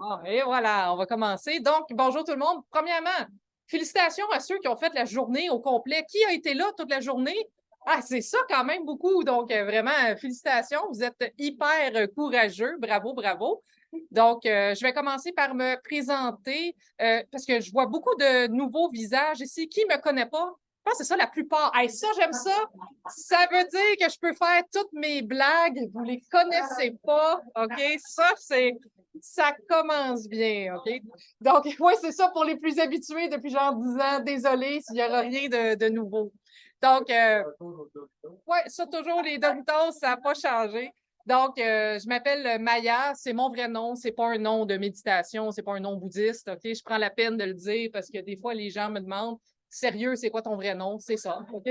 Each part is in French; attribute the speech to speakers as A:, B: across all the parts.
A: Ah, et voilà, on va commencer. Donc, bonjour tout le monde. Premièrement, félicitations à ceux qui ont fait la journée au complet. Qui a été là toute la journée? Ah, c'est ça quand même beaucoup. Donc, vraiment, félicitations. Vous êtes hyper courageux. Bravo, bravo. Donc, je vais commencer par me présenter parce que je vois beaucoup de nouveaux visages ici. Qui ne me connaît pas? Je pense que c'est ça la plupart. Hey, ça, j'aime ça. Ça veut dire que je peux faire toutes mes blagues. Vous ne les connaissez pas. OK? Ça commence bien. OK? Donc, oui, c'est ça pour les plus habitués depuis genre 10 ans. Désolée s'il n'y aura rien de nouveau. Donc, oui, ça, toujours, les Doritos, ça n'a pas changé. Donc, je m'appelle Maya, c'est mon vrai nom, c'est pas un nom de méditation, c'est pas un nom bouddhiste, OK? Je prends la peine de le dire parce que des fois, les gens me demandent, sérieux, c'est quoi ton vrai nom? C'est ça, OK?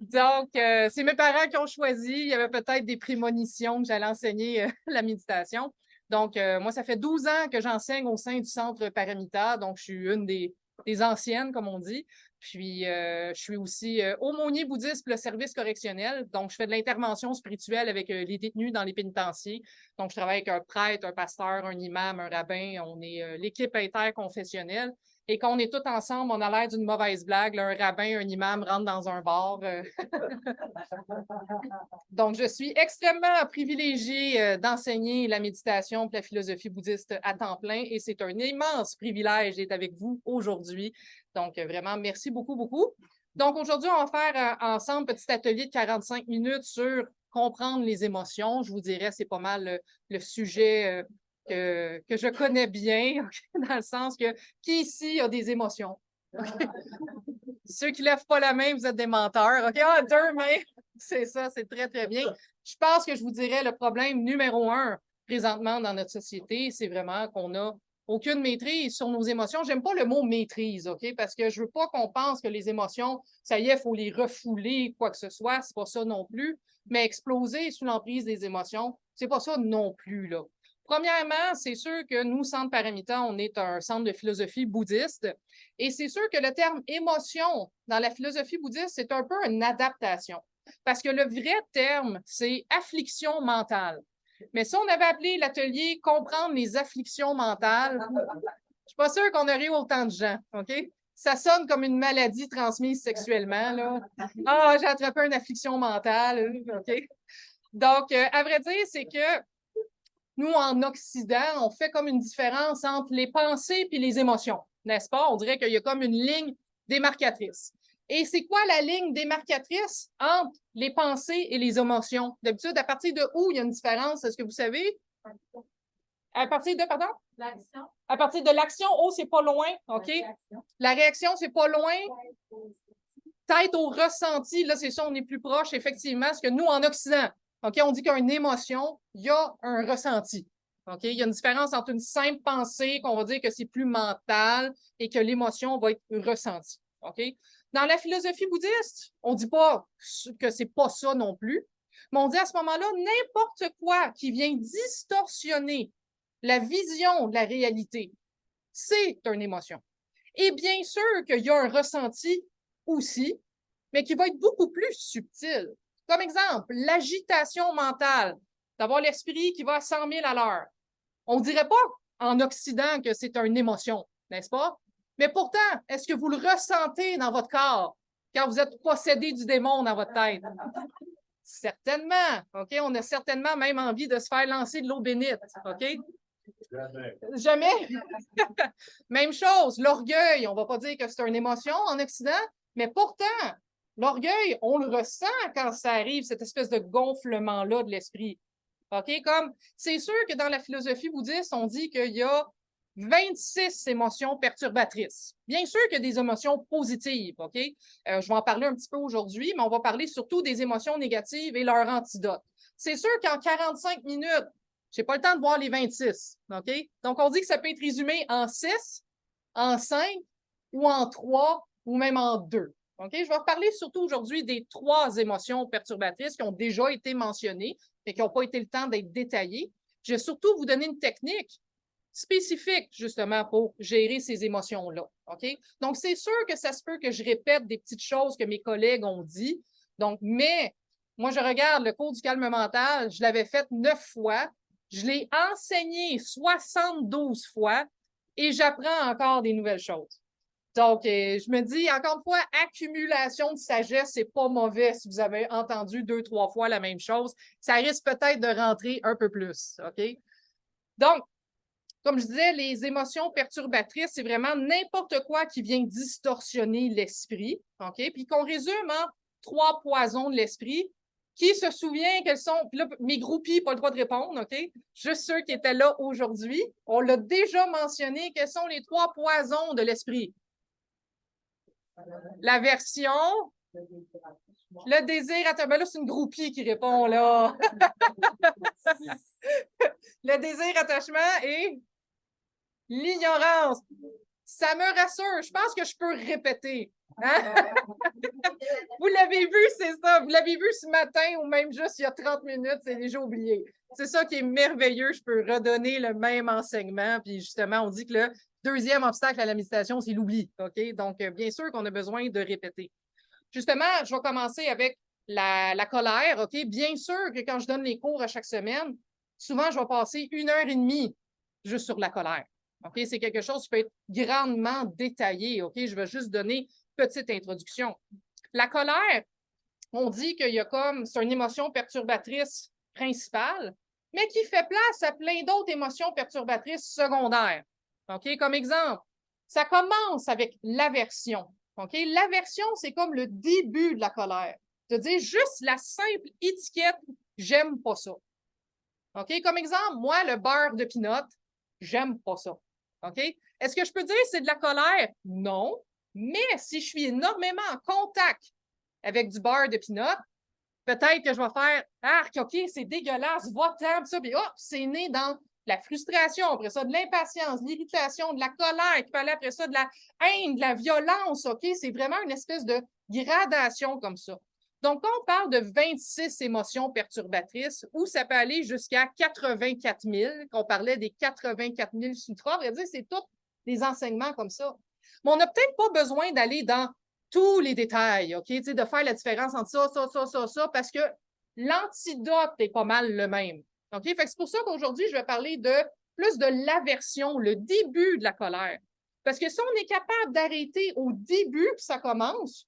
A: Donc, c'est mes parents qui ont choisi. Il y avait peut-être des prémonitions que j'allais enseigner la méditation. Donc, moi, ça fait 12 ans que j'enseigne au sein du Centre Paramita. Donc, je suis une des anciennes, comme on dit. Puis, je suis aussi aumônier bouddhiste pour le service correctionnel. Donc, je fais de l'intervention spirituelle avec les détenus dans les pénitenciers. Donc, je travaille avec un prêtre, un pasteur, un imam, un rabbin. On est l'équipe interconfessionnelle. Et quand on est tous ensemble, on a l'air d'une mauvaise blague. Là, un rabbin, un imam rentrent dans un bar. Donc, je suis extrêmement privilégiée d'enseigner la méditation et la philosophie bouddhiste à temps plein. Et c'est un immense privilège d'être avec vous aujourd'hui. Donc, vraiment, merci beaucoup, beaucoup. Donc, aujourd'hui, on va faire ensemble un petit atelier de 45 minutes sur comprendre les émotions. Je vous dirais, c'est pas mal le sujet que je connais bien, dans le sens que qui ici a des émotions? Ceux qui ne lèvent pas la main, vous êtes des menteurs. OK? Ah, deux mains. C'est ça, c'est très, très bien. Je pense que je vous dirais le problème numéro un présentement dans notre société, c'est vraiment qu'on n'a aucune maîtrise sur nos émotions. J'aime pas le mot maîtrise, OK? Parce que je veux pas qu'on pense que les émotions, ça y est, il faut les refouler, quoi que ce soit. C'est pas ça non plus. Mais exploser sous l'emprise des émotions, c'est pas ça non plus, là. Premièrement, c'est sûr que nous, Centre Paramita, on est un centre de philosophie bouddhiste. Et c'est sûr que le terme émotion dans la philosophie bouddhiste, c'est un peu une adaptation. Parce que le vrai terme, c'est affliction mentale. Mais si on avait appelé l'atelier Comprendre les afflictions mentales, je ne suis pas sûre qu'on aurait eu autant de gens, OK? Ça sonne comme une maladie transmise sexuellement, là. Ah, j'ai attrapé une affliction mentale, OK? Donc, à vrai dire, c'est que nous, en Occident, on fait comme une différence entre les pensées et les émotions, n'est-ce pas? On dirait qu'il y a comme une ligne démarcatrice. Et c'est quoi la ligne démarcatrice entre les pensées et les émotions? D'habitude, à partir de où il y a une différence? Est-ce que vous savez? À partir de, pardon? L'action. À partir de l'action, oh, c'est pas loin, OK? La réaction, c'est pas loin. Tête au ressenti, là, c'est ça, on est plus proche, effectivement, parce que nous, en Occident, OK, on dit qu'il y a une émotion, il y a un ressenti. OK? Il y a une différence entre une simple pensée, qu'on va dire que c'est plus mental, et que l'émotion va être ressentie. OK? Dans la philosophie bouddhiste, on ne dit pas que c'est pas ça non plus, mais on dit à ce moment-là, n'importe quoi qui vient distorsionner la vision de la réalité, c'est une émotion. Et bien sûr qu'il y a un ressenti aussi, mais qui va être beaucoup plus subtil. Comme exemple, l'agitation mentale, d'avoir l'esprit qui va à 100 000 à l'heure. On ne dirait pas en Occident que c'est une émotion, n'est-ce pas? Mais pourtant, est-ce que vous le ressentez dans votre corps quand vous êtes possédé du démon dans votre tête? Certainement. OK? On a certainement même envie de se faire lancer de l'eau bénite. OK? Jamais. Jamais? Même chose, l'orgueil, on ne va pas dire que c'est une émotion en Occident, mais pourtant, l'orgueil, on le ressent quand ça arrive, cette espèce de gonflement-là de l'esprit. OK? Comme, c'est sûr que dans la philosophie bouddhiste, on dit qu'il y a 26 émotions perturbatrices. Bien sûr qu'il y a des émotions positives, OK? Je vais en parler un petit peu aujourd'hui, mais on va parler surtout des émotions négatives et leur antidote. C'est sûr qu'en 45 minutes, je n'ai pas le temps de voir les 26, OK? Donc, on dit que ça peut être résumé en 6, en 5 ou en 3 ou même en 2. OK? Je vais reparler surtout aujourd'hui des 3 émotions perturbatrices qui ont déjà été mentionnées, mais qui n'ont pas été le temps d'être détaillées. Je vais surtout vous donner une technique spécifique, justement, pour gérer ces émotions-là. OK? Donc, c'est sûr que ça se peut que je répète des petites choses que mes collègues ont dit. Donc, mais moi, je regarde le cours du calme mental, je l'avais fait 9 fois. Je l'ai enseigné 72 fois et j'apprends encore des nouvelles choses. Donc, je me dis, encore une fois, accumulation de sagesse, c'est pas mauvais si vous avez entendu 2-3 fois la même chose. Ça risque peut-être de rentrer un peu plus, OK? Donc, comme je disais, les émotions perturbatrices, c'est vraiment n'importe quoi qui vient distorsionner l'esprit, OK? Puis qu'on résume en 3 poisons de l'esprit. Qui se souvient quels sont... Puis là, mes groupies, pas le droit de répondre, OK? Juste ceux qui étaient là aujourd'hui. On l'a déjà mentionné. Quels sont les 3 poisons de l'esprit? L'aversion, le désir attachement. Ben là, c'est une groupie qui répond, là. Le désir attachement et l'ignorance. Ça me rassure. Je pense que je peux répéter. Hein? Vous l'avez vu, c'est ça. Vous l'avez vu ce matin ou même juste il y a 30 minutes, c'est déjà oublié. C'est ça qui est merveilleux. Je peux redonner le même enseignement. Puis justement, on dit que le deuxième obstacle à la méditation, c'est l'oubli. OK? Donc, bien sûr qu'on a besoin de répéter. Justement, je vais commencer avec la colère. OK? Bien sûr que quand je donne les cours à chaque semaine, souvent, je vais passer 1 heure et demie juste sur la colère. OK? C'est quelque chose qui peut être grandement détaillé. OK? Je vais juste donner une petite introduction. La colère, on dit qu'il y a comme, c'est une émotion perturbatrice principale, mais qui fait place à plein d'autres émotions perturbatrices secondaires. OK? Comme exemple, ça commence avec l'aversion. OK? L'aversion, c'est comme le début de la colère. De dire juste la simple étiquette, j'aime pas ça. OK? Comme exemple, moi, le beurre de pinot, j'aime pas ça. OK? Est-ce que je peux dire que c'est de la colère? Non. Mais si je suis énormément en contact avec du beurre de pinot, peut-être que je vais faire arc, OK, c'est dégueulasse, va-t'en, ça, puis hop, c'est né dans la frustration, après ça, de l'impatience, de l'irritation, de la colère, qui parlait après ça de la haine, de la violence, OK? C'est vraiment une espèce de gradation comme ça. Donc, quand on parle de 26 émotions perturbatrices, ou ça peut aller jusqu'à 84 000, qu'on parlait des 84 000 sutras, on va dire, c'est tous des enseignements comme ça. Mais on n'a peut-être pas besoin d'aller dans tous les détails, OK? Tu sais, de faire la différence entre ça, parce que l'antidote est pas mal le même. OK? Fait que c'est pour ça qu'aujourd'hui, je vais parler de plus de l'aversion, le début de la colère. Parce que si on est capable d'arrêter au début que ça commence,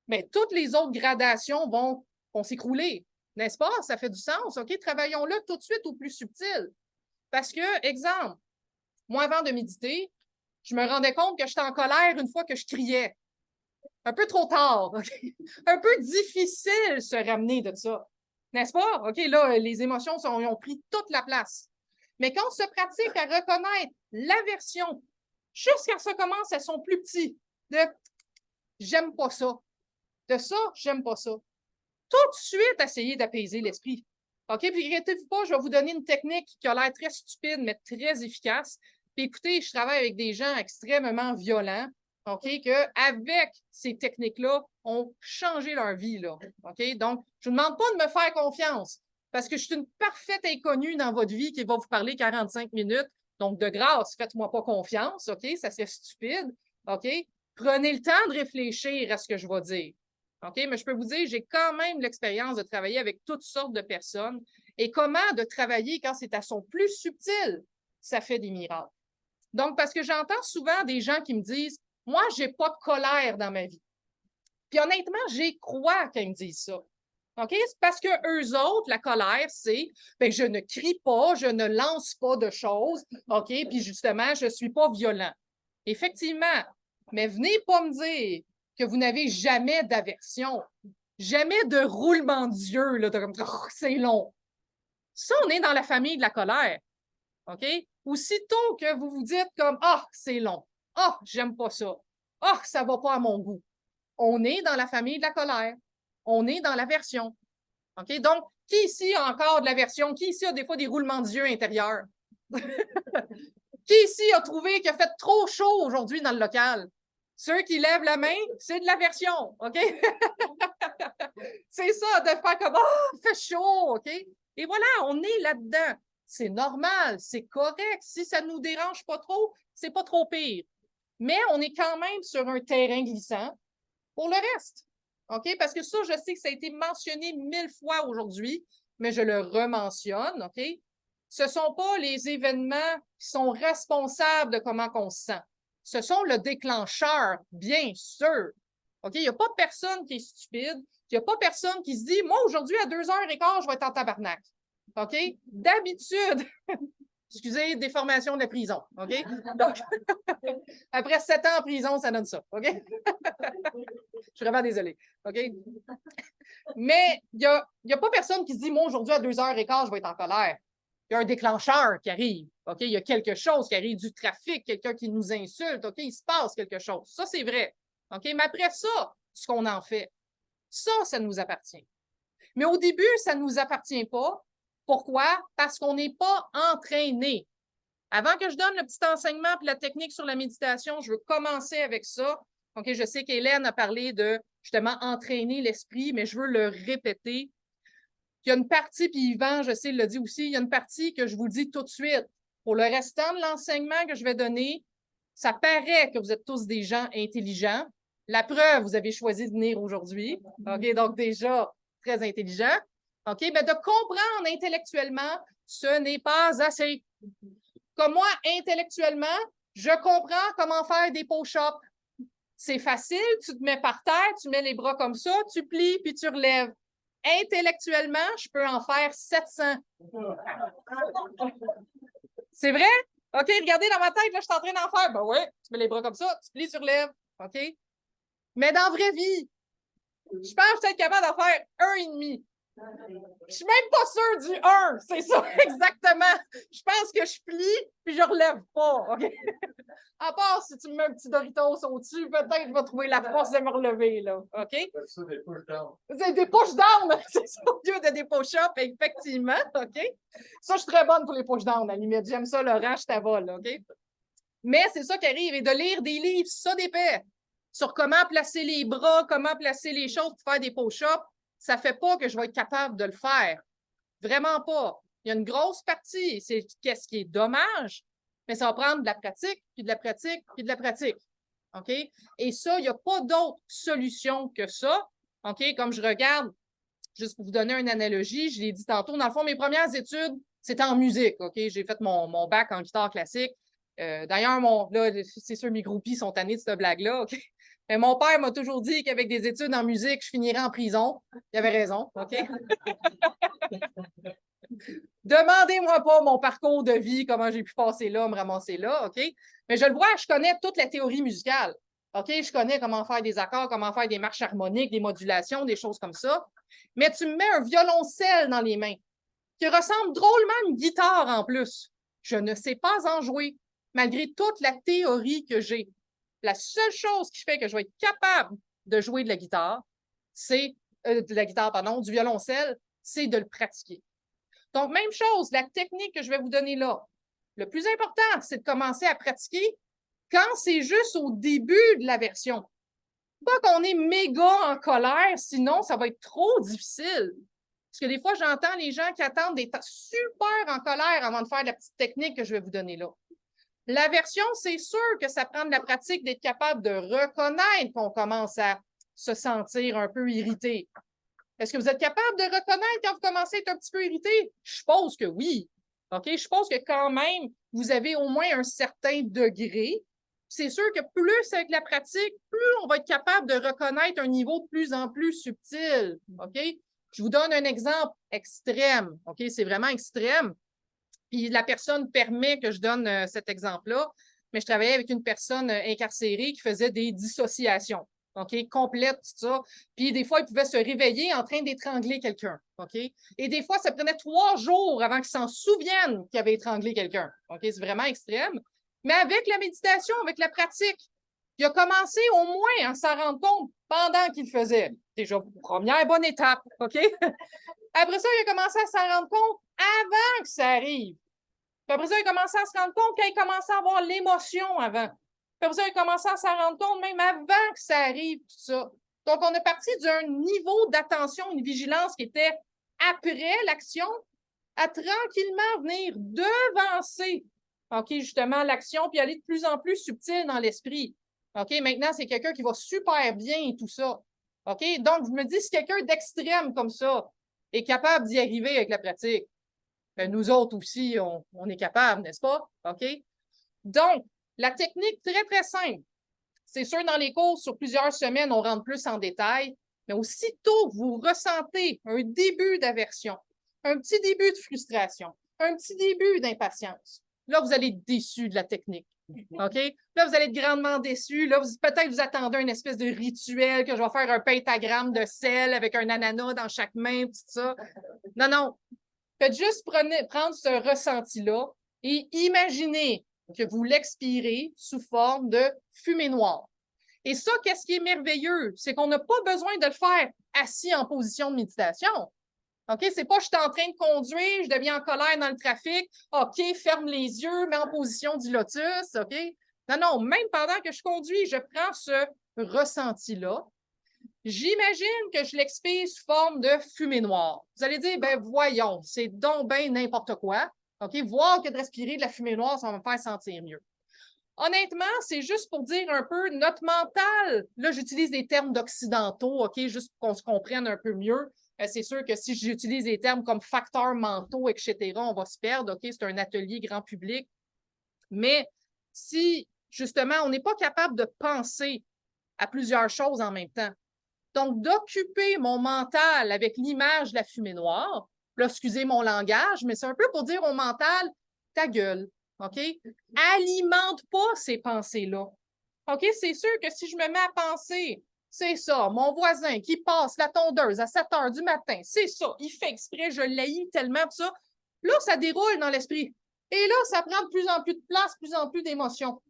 A: bien, toutes les autres gradations vont s'écrouler. N'est-ce pas? Ça fait du sens. OK? Travaillons-le tout de suite au plus subtil. Parce que, exemple, moi, avant de méditer, je me rendais compte que j'étais en colère une fois que je criais. Un peu trop tard. Okay? Un peu difficile de se ramener de ça. N'est-ce pas? OK, là, les émotions ont pris toute la place. Mais quand on se pratique à reconnaître l'aversion, jusqu'à ce que ça commence à son plus petit, de j'aime pas ça, de ça, j'aime pas ça. Tout de suite, essayer d'apaiser l'esprit. OK? Puis inquiétez-vous pas, je vais vous donner une technique qui a l'air très stupide, mais très efficace. Puis écoutez, je travaille avec des gens extrêmement violents, OK, qu'avec ces techniques-là, ont changé leur vie, là. OK? Donc, je ne vous demande pas de me faire confiance parce que je suis une parfaite inconnue dans votre vie qui va vous parler 45 minutes. Donc, de grâce, faites-moi pas confiance, OK? Ça c'est stupide, OK? Prenez le temps de réfléchir à ce que je vais dire. OK? Mais je peux vous dire, j'ai quand même l'expérience de travailler avec toutes sortes de personnes et comment de travailler quand c'est à son plus subtil, ça fait des miracles. Donc, parce que j'entends souvent des gens qui me disent, moi, j'ai pas de colère dans ma vie. Puis honnêtement, j'y crois quand ils me disent ça. OK? C'est parce que eux autres, la colère, c'est, ben, je ne crie pas, je ne lance pas de choses, OK? Puis justement, je suis pas violent. Effectivement. Mais venez pas me dire que vous n'avez jamais d'aversion, jamais de roulement d'yeux, là, de comme, oh, c'est long. Ça, on est dans la famille de la colère. OK? Aussitôt que vous vous dites comme, ah, c'est long. Ah, j'aime pas ça. Ah, ça va pas à mon goût. On est dans la famille de la colère. On est dans l'aversion. OK? Donc, qui ici a encore de l'aversion? Qui ici a des fois des roulements d'yeux intérieurs? Qui ici a trouvé qu'il a fait trop chaud aujourd'hui dans le local? Ceux qui lèvent la main, c'est de l'aversion, OK? C'est ça, de faire comme « Ah, oh, fait chaud! » OK? Et voilà, on est là-dedans. C'est normal, c'est correct. Si ça ne nous dérange pas trop, c'est pas trop pire. Mais on est quand même sur un terrain glissant pour le reste. OK? Parce que ça, je sais que ça a été mentionné 1000 fois aujourd'hui, mais je le rementionne, OK? ce ne sont pas les événements qui sont responsables de comment on se sent. Ce sont le déclencheur, bien sûr. OK? Il n'y a pas personne qui est stupide. Il n'y a pas personne qui se dit, moi, aujourd'hui, à 2h15, je vais être en tabarnak. OK? D'habitude, excusez, déformation de la prison. OK? Donc, après 7 ans en prison, ça donne ça. OK? Je suis vraiment désolée. OK? Mais il n'y a pas personne qui se dit, moi, aujourd'hui, à 2h15, je vais être en colère. Il y a un déclencheur qui arrive. OK? Il y a quelque chose qui arrive, du trafic, quelqu'un qui nous insulte. OK? Il se passe quelque chose. Ça, c'est vrai. OK? Mais après ça, ce qu'on en fait, ça nous appartient. Mais au début, ça ne nous appartient pas. Pourquoi? Parce qu'on n'est pas entraîné. Avant que je donne le petit enseignement et la technique sur la méditation, je veux commencer avec ça. OK? Je sais qu'Hélène a parlé de, justement, entraîner l'esprit, mais je veux le répéter. Il y a une partie, puis Yvan, je sais, il l'a dit aussi, il y a une partie que je vous dis tout de suite. Pour le restant de l'enseignement que je vais donner, ça paraît que vous êtes tous des gens intelligents. La preuve, vous avez choisi de venir aujourd'hui. OK? Donc, déjà, très intelligent. OK? Mais de comprendre intellectuellement, ce n'est pas assez. Comme moi, intellectuellement, je comprends comment faire des push-ups. C'est facile, tu te mets par terre, tu mets les bras comme ça, tu plies, puis tu relèves. Intellectuellement, je peux en faire 700. C'est vrai? OK, regardez dans ma tête, là, je suis en train d'en faire. Ben oui, tu mets les bras comme ça, tu plies, tu relèves. OK? Mais dans la vraie vie, je pense que je vais être capable d'en faire 1,5. Je suis même pas sûre du 1, c'est ça, exactement. Je pense que je plie, puis je relève pas, OK? À part si tu me mets un petit Doritos au-dessus, peut-être je vais trouver la force de me relever, là, OK? C'est ça, des push-down. C'est des push-down, c'est ça, au lieu de des push-ups, effectivement, OK? Ça, je suis très bonne pour les push-down, à la limite. J'aime ça, Laurent, je t'avole, OK? Mais c'est ça qui arrive, et de lire des livres, ça d'épais, sur comment placer les bras, comment placer les choses pour faire des push-ups, ça ne fait pas que je vais être capable de le faire. Vraiment pas. Il y a une grosse partie, c'est qu'est-ce qui est dommage, mais ça va prendre de la pratique, puis de la pratique, puis de la pratique. OK? Et ça, il n'y a pas d'autre solution que ça. OK? Comme je regarde, juste pour vous donner une analogie, je l'ai dit tantôt, dans le fond, mes premières études, c'était en musique. OK? J'ai fait mon bac en guitare classique. D'ailleurs, là, c'est sûr, mes groupies sont tannés de cette blague-là. OK? Mais mon père m'a toujours dit qu'avec des études en musique, je finirais en prison. Il avait raison. OK? Demandez-moi pas mon parcours de vie, comment j'ai pu passer là, me ramasser là, OK? Mais je le vois, je connais toute la théorie musicale. OK? Je connais comment faire des accords, comment faire des marches harmoniques, des modulations, des choses comme ça. Mais tu me mets un violoncelle dans les mains qui ressemble drôlement à une guitare en plus. Je ne sais pas en jouer, malgré toute la théorie que j'ai. La seule chose qui fait que je vais être capable de jouer de la guitare, c'est du violoncelle, c'est de le pratiquer. Donc, même chose, la technique que je vais vous donner là. Le plus important, c'est de commencer à pratiquer quand c'est juste au début de la version. Pas qu'on est méga en colère, sinon ça va être trop difficile. Parce que des fois, j'entends les gens qui attendent d'être super en colère avant de faire la petite technique que je vais vous donner là. La version, c'est sûr que ça prend de la pratique d'être capable de reconnaître qu'on commence à se sentir un peu irrité. Est-ce que vous êtes capable de reconnaître quand vous commencez à être un petit peu irrité? Je suppose que oui. OK? Je suppose que quand même, vous avez au moins un certain degré. C'est sûr que plus avec la pratique, plus on va être capable de reconnaître un niveau de plus en plus subtil. OK? Je vous donne un exemple extrême. OK? C'est vraiment extrême. Puis la personne permet que je donne cet exemple-là, mais je travaillais avec une personne incarcérée qui faisait des dissociations. OK, complète, tout ça. Puis des fois, il pouvait se réveiller en train d'étrangler quelqu'un. OK? Et des fois, ça prenait 3 jours avant qu'il s'en souvienne qu'il avait étranglé quelqu'un. OK? C'est vraiment extrême. Mais avec la méditation, avec la pratique, il a commencé au moins à s'en rendre compte pendant qu'il le faisait. Déjà, première bonne étape. OK? Après ça, il a commencé à s'en rendre compte avant que ça arrive. Puis après ça, il a commencé à se rendre compte quand il commençait à avoir l'émotion avant. Puis après ça, il a commencé à s'en rendre compte même avant que ça arrive, tout ça. Donc, on est parti d'un niveau d'attention, une vigilance qui était après l'action, à tranquillement venir devancer, OK, justement, l'action, puis aller de plus en plus subtil dans l'esprit. OK, maintenant, c'est quelqu'un qui va super bien et tout ça. OK, donc, je me dis, si quelqu'un d'extrême comme ça est capable d'y arriver avec la pratique, Ben, nous autres aussi, on est capable, n'est-ce pas? OK? Donc, la technique très, très simple. C'est sûr, dans les cours, sur plusieurs semaines, on rentre plus en détail, mais aussitôt que vous ressentez un début d'aversion, un petit début de frustration, un petit début d'impatience, là, vous allez être déçu de la technique. OK? Là, vous allez être grandement déçu. Là, peut-être vous attendez une espèce de rituel que je vais faire un pentagramme de sel avec un ananas dans chaque main, tout ça. Non, non. Faites juste prendre ce ressenti-là et imaginez que vous l'expirez sous forme de fumée noire. Et ça, qu'est-ce qui est merveilleux? C'est qu'on n'a pas besoin de le faire assis en position de méditation. OK? C'est pas je suis en train de conduire, je deviens en colère dans le trafic. OK, ferme les yeux, mets en position du lotus. OK? Non, non, même pendant que je conduis, je prends ce ressenti-là. J'imagine que je l'expire sous forme de fumée noire. Vous allez dire, ben voyons, c'est donc ben n'importe quoi. OK? Voir que de respirer de la fumée noire, ça va me faire sentir mieux. Honnêtement, c'est juste pour dire un peu notre mental. Là, j'utilise des termes d'occidentaux, OK, juste pour qu'on se comprenne un peu mieux. C'est sûr que si j'utilise des termes comme facteurs mentaux, etc., on va se perdre, OK? C'est un atelier grand public. Mais si, justement, on n'est pas capable de penser à plusieurs choses en même temps, donc d'occuper mon mental avec l'image de la fumée noire, là, excusez mon langage, mais c'est un peu pour dire au mental, ta gueule. OK? Alimente pas ces pensées-là. OK? C'est sûr que si je me mets à penser, c'est ça, mon voisin qui passe la tondeuse à 7 heures du matin, c'est ça, il fait exprès, je l'haïs tellement, tout ça. Là, ça déroule dans l'esprit. Et là, ça prend de plus en plus de place, de plus en plus d'émotions.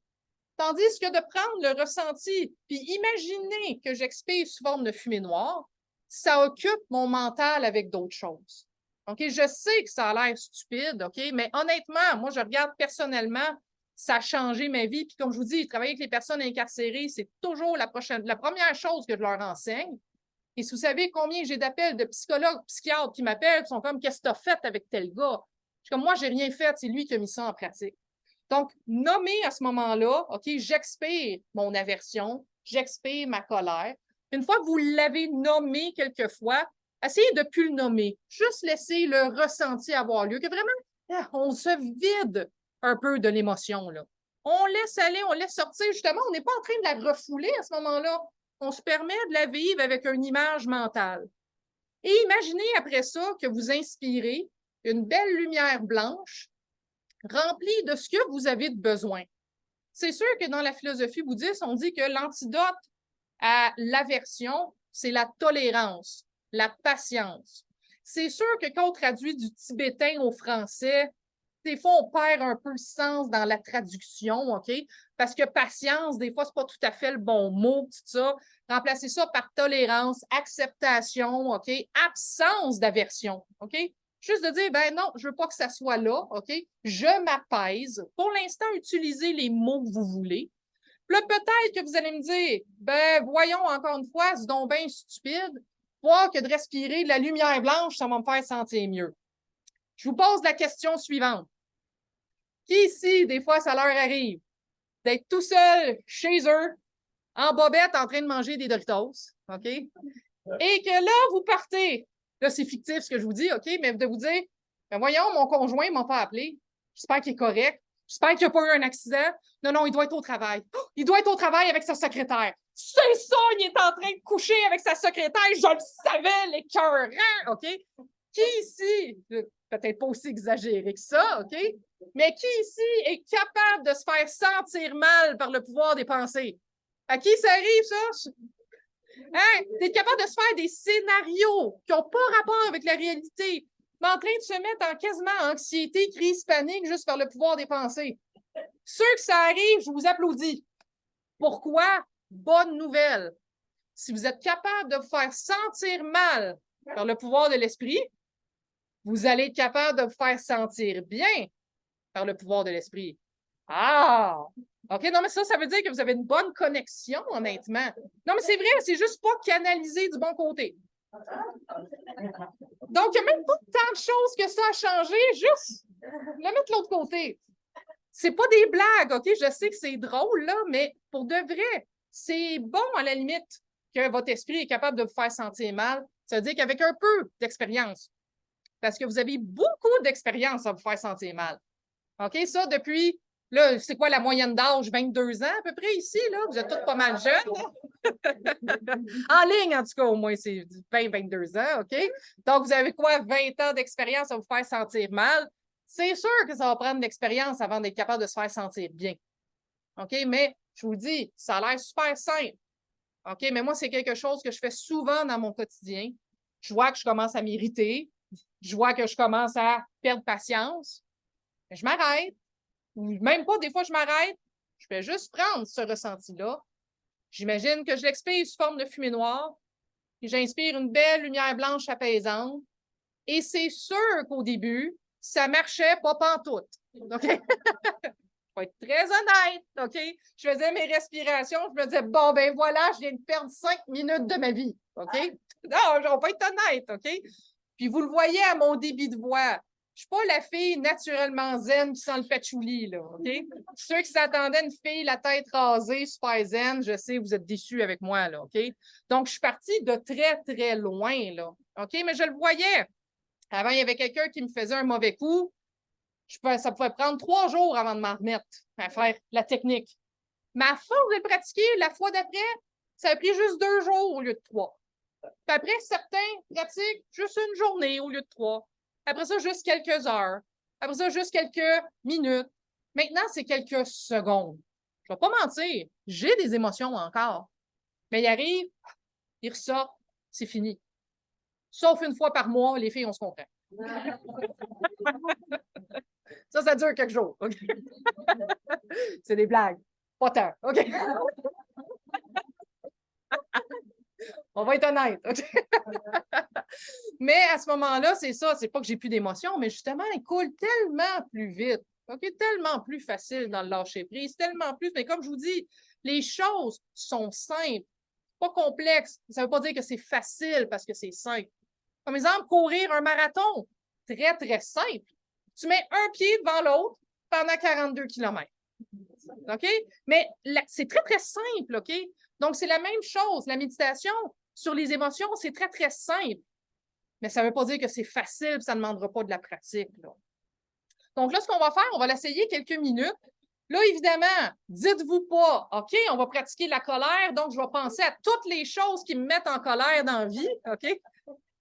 A: Tandis que de prendre le ressenti, puis imaginer que j'expire sous forme de fumée noire, ça occupe mon mental avec d'autres choses. OK? Je sais que ça a l'air stupide, OK? Mais honnêtement, moi, je regarde personnellement, ça a changé ma vie. Puis comme je vous dis, travailler avec les personnes incarcérées, c'est toujours la première chose que je leur enseigne. Et si vous savez combien j'ai d'appels de psychologues, psychiatres qui m'appellent, qui sont comme, qu'est-ce que tu as fait avec tel gars? Je suis comme, moi, j'ai rien fait, c'est lui qui a mis ça en pratique. Donc, nommer à ce moment-là, OK, j'expire mon aversion, j'expire ma colère. Une fois que vous l'avez nommé quelquefois, essayez de ne plus le nommer. Juste laisser le ressenti avoir lieu, que vraiment, on se vide un peu de l'émotion, là. On laisse aller, on laisse sortir. Justement, on n'est pas en train de la refouler à ce moment-là. On se permet de la vivre avec une image mentale. Et imaginez après ça que vous inspirez une belle lumière blanche rempli de ce que vous avez de besoin. C'est sûr que dans la philosophie bouddhiste, on dit que l'antidote à l'aversion, c'est la tolérance, la patience. C'est sûr que quand on traduit du tibétain au français, des fois, on perd un peu le sens dans la traduction, OK? Parce que patience, des fois, c'est pas tout à fait le bon mot, tout ça. Remplacez ça par tolérance, acceptation, OK? Absence d'aversion, OK? Juste de dire, ben non, je veux pas que ça soit là, OK? Je m'apaise. Pour l'instant, utilisez les mots que vous voulez. Puis là, peut-être que vous allez me dire, ben voyons encore une fois, c'est donc bien stupide. Voir que de respirer de la lumière blanche, ça va me faire sentir mieux. Je vous pose la question suivante. Qui ici, des fois, ça leur arrive d'être tout seul chez eux, en bobette, en train de manger des Doritos, OK? Et que là, vous partez. Là, c'est fictif ce que je vous dis, OK? Mais de vous dire, ben voyons, mon conjoint ne m'a pas appelé. J'espère qu'il est correct. J'espère qu'il n'y a pas eu un accident. Non, non, il doit être au travail. Oh, il doit être au travail avec sa secrétaire. C'est ça, il est en train de coucher avec sa secrétaire. Je le savais, l'écœurant, OK? Qui ici, peut-être pas aussi exagéré que ça, OK? Mais qui ici est capable de se faire sentir mal par le pouvoir des pensées? À qui ça arrive, ça? Hein? D'être capable de se faire des scénarios qui n'ont pas rapport avec la réalité, mais en train de se mettre en quasiment anxiété, crise, panique, juste par le pouvoir des pensées. Ceux que ça arrive, je vous applaudis. Pourquoi? Bonne nouvelle. Si vous êtes capable de vous faire sentir mal par le pouvoir de l'esprit, vous allez être capable de vous faire sentir bien par le pouvoir de l'esprit. Ah! OK, non, mais ça veut dire que vous avez une bonne connexion, honnêtement. Non, mais c'est vrai, c'est juste pas canalisé du bon côté. Donc, il n'y a même pas tant de choses que ça a changé, juste le mettre de l'autre côté. C'est pas des blagues, OK? Je sais que c'est drôle, là, mais pour de vrai, c'est bon, à la limite, que votre esprit est capable de vous faire sentir mal. Ça veut dire qu'avec un peu d'expérience, parce que vous avez beaucoup d'expérience à vous faire sentir mal. OK? Ça, depuis, là, c'est quoi la moyenne d'âge? 22 ans à peu près ici, là? Vous êtes tous pas mal jeunes, là? En ligne, en tout cas, au moins, c'est 22 ans, OK? Donc, vous avez quoi? 20 ans d'expérience à vous faire sentir mal. C'est sûr que ça va prendre de l'expérience avant d'être capable de se faire sentir bien. OK? Mais je vous dis, ça a l'air super simple. OK? Mais moi, c'est quelque chose que je fais souvent dans mon quotidien. Je vois que je commence à m'irriter. Je vois que je commence à perdre patience. Je m'arrête. Ou même pas, des fois, je m'arrête. Je vais juste prendre ce ressenti-là. J'imagine que je l'expire sous forme de fumée noire. Puis j'inspire une belle lumière blanche apaisante. Et c'est sûr qu'au début, ça marchait pas pantoute. OK? Faut être très honnête, OK? Je faisais mes respirations, je me disais, bon, ben voilà, je viens de perdre 5 minutes de ma vie, OK? Non, on va être honnête, OK? Puis vous le voyez à mon débit de voix, je suis pas la fille naturellement zen qui sent le patchouli, là, OK? Ceux qui s'attendaient à une fille la tête rasée, super zen, je sais, vous êtes déçus avec moi, là, OK? Donc, je suis partie de très, très loin, là, OK? Mais je le voyais. Avant, il y avait quelqu'un qui me faisait un mauvais coup, ça pouvait prendre 3 jours avant de m'en remettre à faire la technique. Mais à force de le pratiquer, la fois d'après, ça a pris juste 2 jours au lieu de 3. Puis après, certains pratiquent juste une journée au lieu de 3. Après ça, juste quelques heures. Après ça, juste quelques minutes. Maintenant, c'est quelques secondes. Je ne vais pas mentir, j'ai des émotions encore. Mais il arrive, il ressort, c'est fini. Sauf une fois par mois, les filles, on se comprend. Ça dure quelques jours. Okay? C'est des blagues. Pas tant. OK? On va être honnête. Okay? Mais à ce moment-là, c'est ça. C'est pas que j'ai plus d'émotions, mais justement, il coule tellement plus vite. OK? Tellement plus facile dans le lâcher-prise, tellement plus. Mais comme je vous dis, les choses sont simples, pas complexes. Ça ne veut pas dire que c'est facile parce que c'est simple. Comme exemple, courir un marathon. Très, très simple. Tu mets un pied devant l'autre pendant 42 km. OK? Mais c'est très, très simple, OK? Donc, c'est la même chose. La méditation sur les émotions, c'est très, très simple. Mais ça ne veut pas dire que c'est facile, ça ne demandera pas de la pratique. Là. Donc là, ce qu'on va faire, on va l'essayer quelques minutes. Là, évidemment, dites-vous pas, OK, on va pratiquer la colère, donc je vais penser à toutes les choses qui me mettent en colère dans la vie, OK?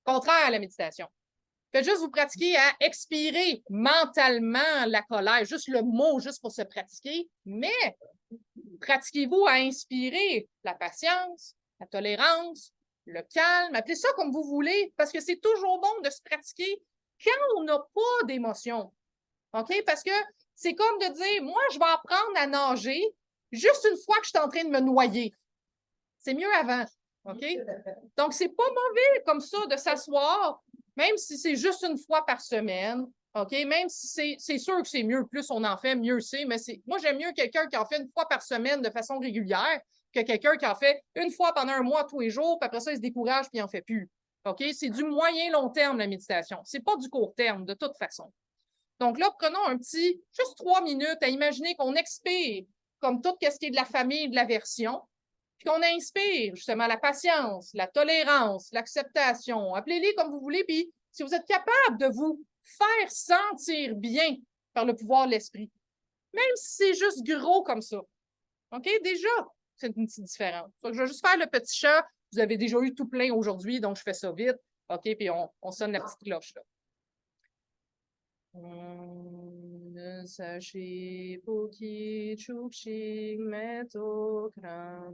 A: Contraire à la méditation. Faites juste vous pratiquer à expirer mentalement la colère, juste le mot, juste pour se pratiquer. Mais pratiquez-vous à inspirer la patience, la tolérance, le calme, appelez ça comme vous voulez, parce que c'est toujours bon de se pratiquer quand on n'a pas d'émotion. OK? Parce que c'est comme de dire, moi, je vais apprendre à nager juste une fois que je suis en train de me noyer. C'est mieux avant. OK? Donc, c'est pas mauvais comme ça de s'asseoir, même si c'est juste une fois par semaine. OK? Même si c'est sûr que c'est mieux, plus on en fait, mieux c'est. Mais moi, j'aime mieux quelqu'un qui en fait une fois par semaine de façon régulière que quelqu'un qui en fait une fois pendant un mois tous les jours, puis après ça, il se décourage puis il n'en fait plus. OK? C'est du moyen long terme, la méditation. C'est pas du court terme, de toute façon. Donc là, prenons juste 3 minutes à imaginer qu'on expire comme tout ce qui est de la famille de l'aversion, puis qu'on inspire justement la patience, la tolérance, l'acceptation, appelez-les comme vous voulez, puis si vous êtes capable de vous faire sentir bien par le pouvoir de l'esprit, même si c'est juste gros comme ça. OK? Déjà, c'est une petite différence. Donc, je vais juste faire le petit chat. Vous avez déjà eu tout plein aujourd'hui, donc je fais ça vite. OK? Puis on sonne la petite cloche là. Sashi Puki Chukshi Metokran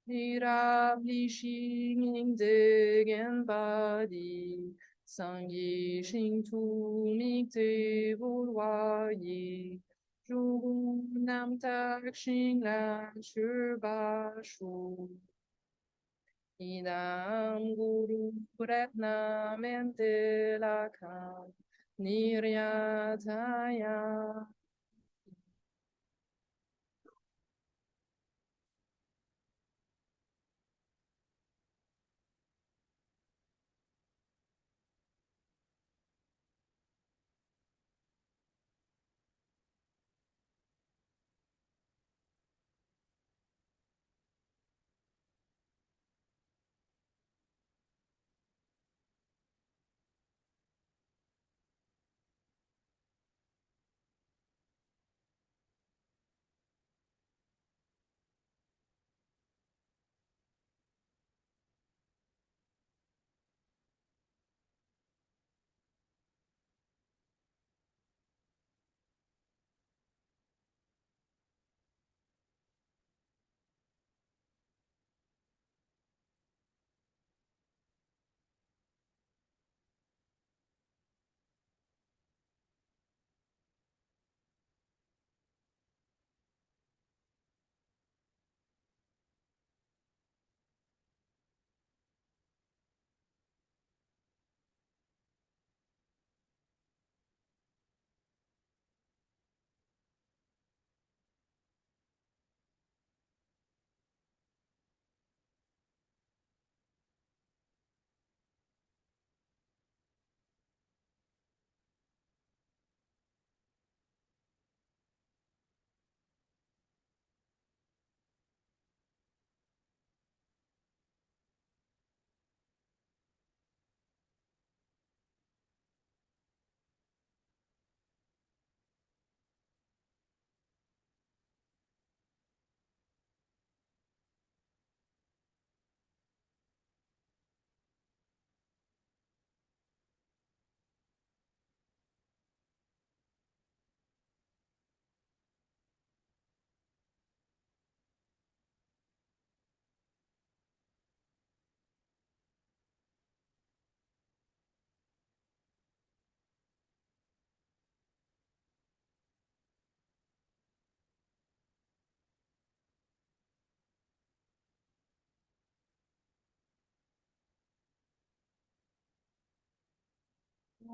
A: Nirabli Shing Degen Badi Sangi Shintu Mikte Vurwayi Jugu Nam Tak Shing Lan Shurba Shu Idam Guru Ratna Mente Lakan Niryataya.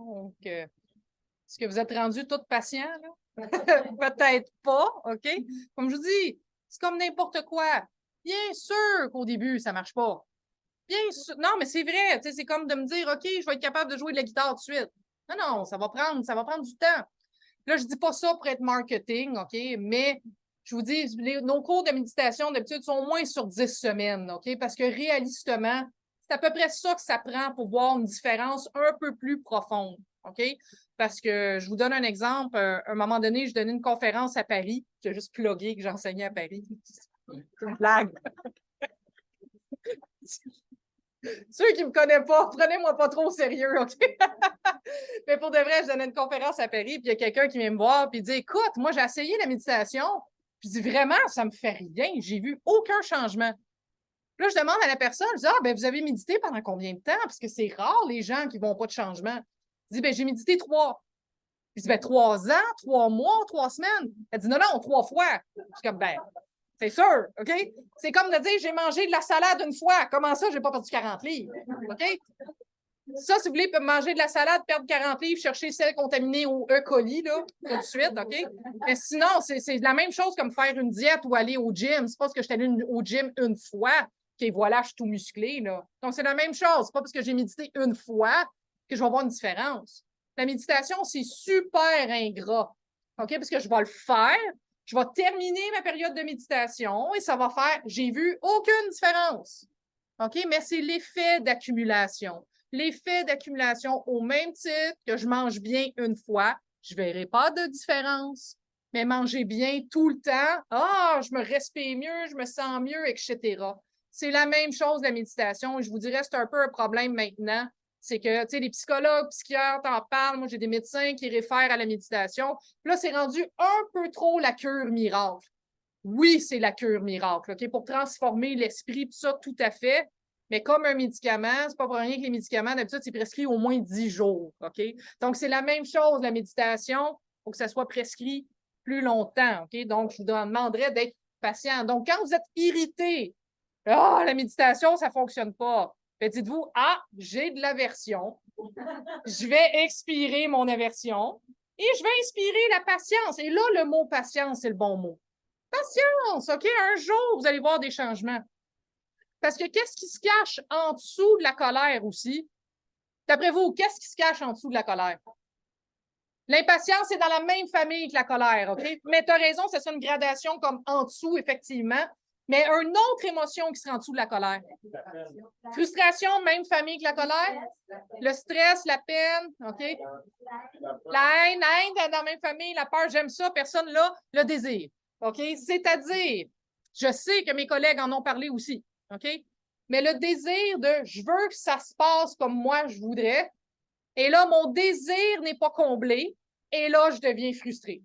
A: Donc, est-ce que vous êtes rendus tous patients, là? Peut-être pas, OK? Comme je vous dis, c'est comme n'importe quoi. Bien sûr qu'au début, ça marche pas. Bien sûr. Non, mais c'est vrai, tu sais, c'est comme de me dire, OK, je vais être capable de jouer de la guitare tout de suite. Non, non, ça va prendre du temps. Là, je dis pas ça pour être marketing, OK? Mais je vous dis, nos cours de méditation, d'habitude, sont moins sur 10 semaines, OK? Parce que réalistement, c'est à peu près ça que ça prend pour voir une différence un peu plus profonde, OK? Parce que je vous donne un exemple. À un moment donné, je donnais une conférence à Paris. J'ai juste plugué que j'enseignais à Paris. C'est une blague. Ceux qui ne me connaissent pas, prenez-moi pas trop au sérieux, OK? Mais pour de vrai, je donnais une conférence à Paris, puis il y a quelqu'un qui vient me voir, puis il dit, écoute, moi, j'ai essayé la méditation, puis je dis, vraiment, ça me fait rien, j'ai vu aucun changement. Puis là, je demande à la personne, je dis, ah, ben, vous avez médité pendant combien de temps? Parce que c'est rare, les gens qui vont pas de changement. Je dis, ben, j'ai médité 3. Puis je dis, ben, 3 ans, 3 mois, 3 semaines. Elle dit, non, non, 3 fois. Je suis comme, ben, c'est sûr, OK? C'est comme de dire, j'ai mangé de la salade une fois. Comment ça, j'ai pas perdu 40 livres? OK? Ça, si vous voulez manger de la salade, perdre 40 livres, chercher celle contaminée au E. coli, là, tout de suite, OK? Mais sinon, c'est la même chose comme faire une diète ou aller au gym. C'est pas parce que je suis allée au gym une fois que voilà, je suis tout musclé, là. Donc, c'est la même chose. C'est pas parce que j'ai médité une fois que je vais voir une différence. La méditation, c'est super ingrat, OK? Parce que je vais le faire, je vais terminer ma période de méditation et ça va faire, j'ai vu aucune différence. OK? Mais c'est l'effet d'accumulation. L'effet d'accumulation, au même titre que je mange bien une fois, je ne verrai pas de différence. Mais manger bien tout le temps, je me respire mieux, je me sens mieux, etc. C'est la même chose, la méditation. Je vous dirais, c'est un peu un problème maintenant. C'est que, tu sais, les psychologues, psychiatres en parlent. Moi, j'ai des médecins qui réfèrent à la méditation. Là, c'est rendu un peu trop la cure miracle. Oui, c'est la cure miracle, OK? Pour transformer l'esprit, tout ça, tout à fait. Mais comme un médicament, c'est pas pour rien que les médicaments, d'habitude, c'est prescrit au moins 10 jours, OK? Donc, c'est la même chose, la méditation, il faut que ça soit prescrit plus longtemps, OK? Donc, je vous demanderais d'être patient. Donc, quand vous êtes irrité, la méditation, ça fonctionne pas. Dites-vous, j'ai de l'aversion. Je vais expirer mon aversion et je vais inspirer la patience. Et là, le mot patience, c'est le bon mot. Patience, OK? Un jour, vous allez voir des changements. Parce que qu'est-ce qui se cache en dessous de la colère aussi? D'après vous, qu'est-ce qui se cache en dessous de la colère? L'impatience est dans la même famille que la colère, OK? Mais tu as raison, c'est une gradation comme en dessous, effectivement. Mais une autre émotion qui sera en dessous de la colère. Frustration, même famille que la colère. Le stress, la peine, OK? La haine est dans la même famille. La peur, j'aime ça. Personne là, le désir. OK? C'est-à-dire, je sais que mes collègues en ont parlé aussi. OK? Mais le désir de je veux que ça se passe comme moi je voudrais. Et là, mon désir n'est pas comblé. Et là, je deviens frustrée.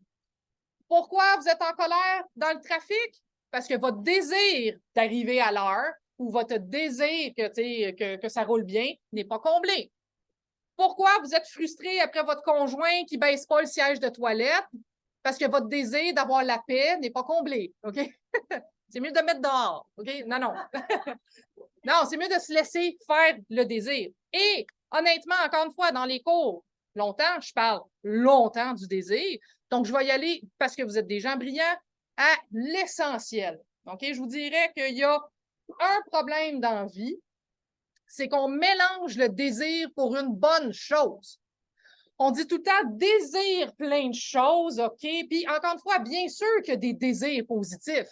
A: Pourquoi vous êtes en colère dans le trafic? Parce que votre désir d'arriver à l'heure ou votre désir que ça roule bien n'est pas comblé. Pourquoi vous êtes frustré après votre conjoint qui ne baisse pas le siège de toilette? Parce que votre désir d'avoir la paix n'est pas comblé. OK? C'est mieux de mettre dehors. OK? Non, non. Non, c'est mieux de se laisser faire le désir. Et honnêtement, encore une fois, dans les cours, longtemps, je parle longtemps du désir. Donc, je vais y aller, parce que vous êtes des gens brillants, à l'essentiel. OK? Je vous dirais qu'il y a un problème dans la vie, c'est qu'on mélange le désir pour une bonne chose. On dit tout le temps désir plein de choses, OK? Puis encore une fois, bien sûr qu'il y a des désirs positifs.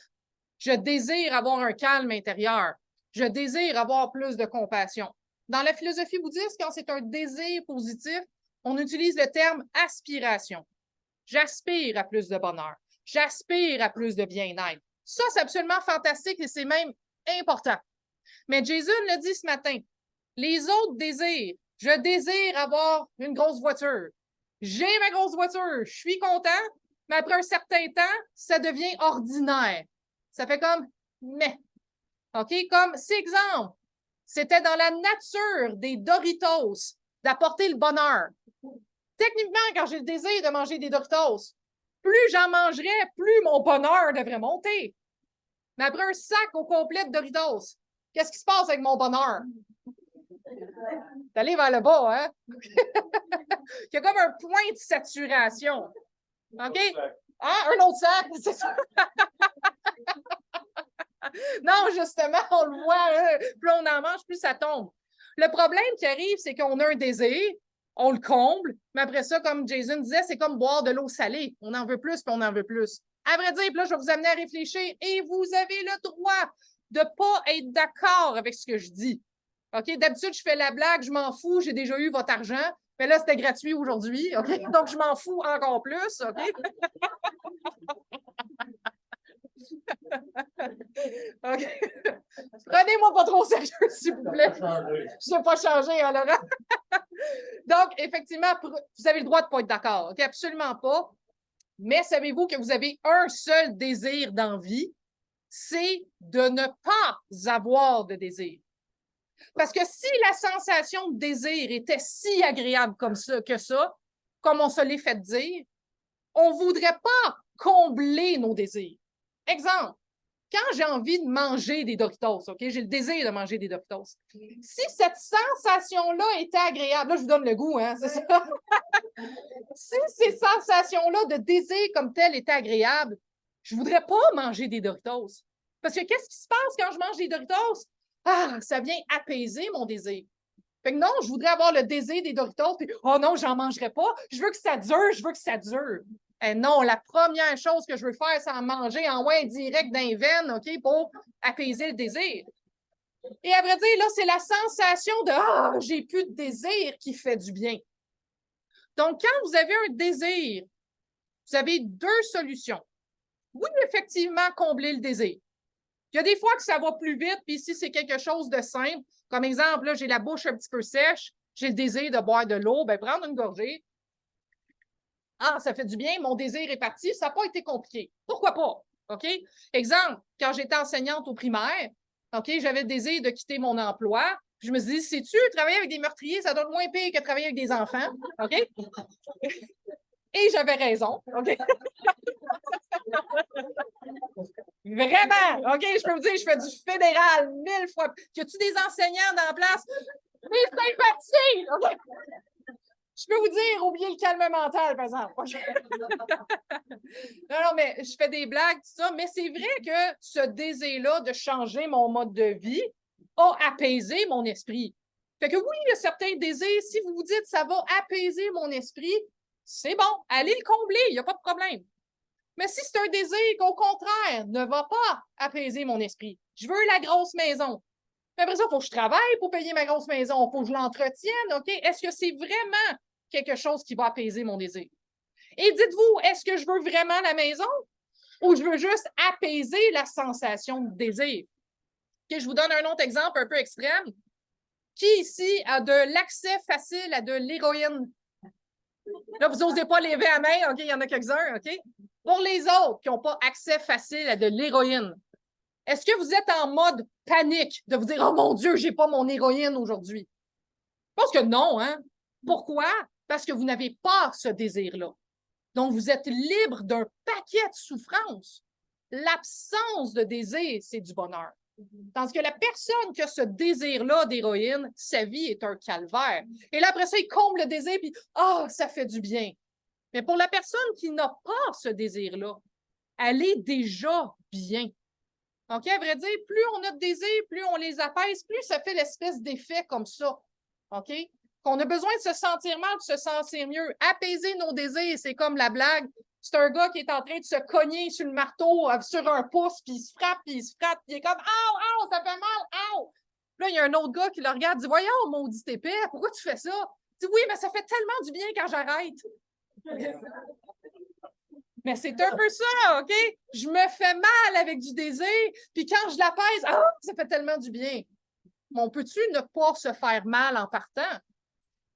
A: Je désire avoir un calme intérieur. Je désire avoir plus de compassion. Dans la philosophie bouddhiste, quand c'est un désir positif, on utilise le terme aspiration. J'aspire à plus de bonheur. J'aspire à plus de bien-être. Ça, c'est absolument fantastique et c'est même important. Mais Jason l'a dit ce matin. Les autres désirs. Je désire avoir une grosse voiture. J'ai ma grosse voiture. Je suis content, mais après un certain temps, ça devient ordinaire. Ça fait comme, mais. OK? Comme, c'est exemple. C'était dans la nature des Doritos d'apporter le bonheur. Techniquement, quand j'ai le désir de manger des Doritos, plus j'en mangerais, plus mon bonheur devrait monter. Mais après un sac au complet de Doritos, qu'est-ce qui se passe avec mon bonheur? D'aller vers le bas, hein? Il y a comme un point de saturation. OK? Ah, un autre sac, c'est ça. Non, justement, on le voit, hein, plus on en mange, plus ça tombe. Le problème qui arrive, c'est qu'on a un désir, on le comble, mais après ça, comme Jason disait, c'est comme boire de l'eau salée. On en veut plus, puis on en veut plus. À vrai dire, puis là, je vais vous amener à réfléchir et vous avez le droit de ne pas être d'accord avec ce que je dis. OK? D'habitude, je fais la blague, je m'en fous, j'ai déjà eu votre argent, mais là, c'était gratuit aujourd'hui. OK? Donc, je m'en fous encore plus. OK? OK. Prenez-moi pas trop au sérieux, s'il vous plaît. Je ne vais pas changer, hein, Laurent? Donc, effectivement, vous avez le droit de ne pas être d'accord. OK? Absolument pas. Mais savez-vous que vous avez un seul désir d'envie? C'est de ne pas avoir de désir. Parce que si la sensation de désir était si agréable comme ça, comme on se l'est fait dire, on ne voudrait pas combler nos désirs. Exemple, quand j'ai envie de manger des Doritos, OK, j'ai le désir de manger des Doritos. Si cette sensation-là était agréable, là, je vous donne le goût, hein, c'est ça? Si ces sensations-là de désir comme tel étaient agréables, je ne voudrais pas manger des Doritos. Parce que qu'est-ce qui se passe quand je mange des Doritos? Ah, ça vient apaiser mon désir. Fait que non, je voudrais avoir le désir des Doritos, puis oh non, j'en mangerai pas. Je veux que ça dure, je veux que ça dure. Et non, la première chose que je veux faire, c'est en manger en moins direct d'un veine, OK, pour apaiser le désir. Et à vrai dire, là, c'est la sensation de ah, j'ai plus de désir qui fait du bien. Donc, quand vous avez un désir, vous avez deux solutions. Oui, effectivement, combler le désir. Il y a des fois que ça va plus vite, puis si c'est quelque chose de simple, comme exemple, là, j'ai la bouche un petit peu sèche, j'ai le désir de boire de l'eau, bien, prendre une gorgée. Ah, ça fait du bien, mon désir est parti, ça n'a pas été compliqué. Pourquoi pas? OK? Exemple, quand j'étais enseignante au primaire, OK, j'avais le désir de quitter mon emploi. Je me suis dit, sais-tu, travailler avec des meurtriers, ça donne moins pire que travailler avec des enfants. OK? Et j'avais raison. OK? Vraiment, OK, je peux vous dire, je fais du fédéral 1000 fois. Y a-tu des enseignants dans la place? Des sympathies! OK? Je peux vous dire, oubliez le calme mental, par exemple. Non, mais je fais des blagues, tout ça, mais c'est vrai que ce désir-là de changer mon mode de vie a apaisé mon esprit. Fait que oui, il y a certains désirs, si vous vous dites ça va apaiser mon esprit, c'est bon, allez le combler, il n'y a pas de problème. Mais si c'est un désir qu'au contraire ne va pas apaiser mon esprit, je veux la grosse maison. Mais après ça, il faut que je travaille pour payer ma grosse maison, il faut que je l'entretienne, OK? Est-ce que c'est vraiment quelque chose qui va apaiser mon désir? Et dites-vous, est-ce que je veux vraiment la maison ou je veux juste apaiser la sensation de désir? OK, je vous donne un autre exemple un peu extrême. Qui ici a de l'accès facile à de l'héroïne? Là, vous n'osez pas lever la main, OK? Il y en a quelques-uns, OK? Pour les autres qui n'ont pas accès facile à de l'héroïne, est-ce que vous êtes en mode panique de vous dire « Oh mon Dieu, je n'ai pas mon héroïne aujourd'hui? » Je pense que non, hein? Pourquoi? Parce que vous n'avez pas ce désir-là. Donc, vous êtes libre d'un paquet de souffrances. L'absence de désir, c'est du bonheur. Tandis que la personne qui a ce désir-là d'héroïne, sa vie est un calvaire. Et là, après ça, il comble le désir, puis « Ah, ça fait du bien. » Mais pour la personne qui n'a pas ce désir-là, elle est déjà bien. OK? À vrai dire, plus on a de désirs, plus on les apaise, plus ça fait l'espèce d'effet comme ça. OK? Qu'on a besoin de se sentir mal, de se sentir mieux. Apaiser nos désirs, c'est comme la blague. C'est un gars qui est en train de se cogner sur le marteau, sur un pouce, puis il se frappe, puis il est comme « Aouh, aouh, ça fait mal, aouh! » Là, il y a un autre gars qui le regarde, dit « Voyons, maudit épais, pourquoi tu fais ça? » Il dit « Oui, mais ça fait tellement du bien quand j'arrête. » Mais c'est un peu ça, OK? Je me fais mal avec du désir, puis quand je l'apaise, ça fait tellement du bien. Mais on peut-tu ne pas se faire mal en partant?